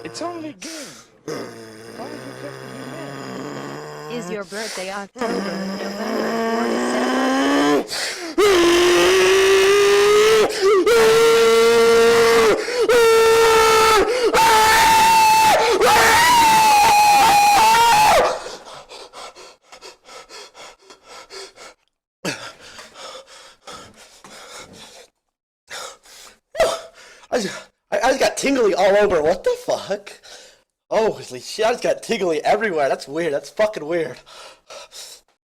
It's only a game. Why would you have to be mad? Is your birthday October, November, or December? I just got tingly all over. What the fuck? Holy shit, I just got tingly everywhere. That's weird. That's fucking weird.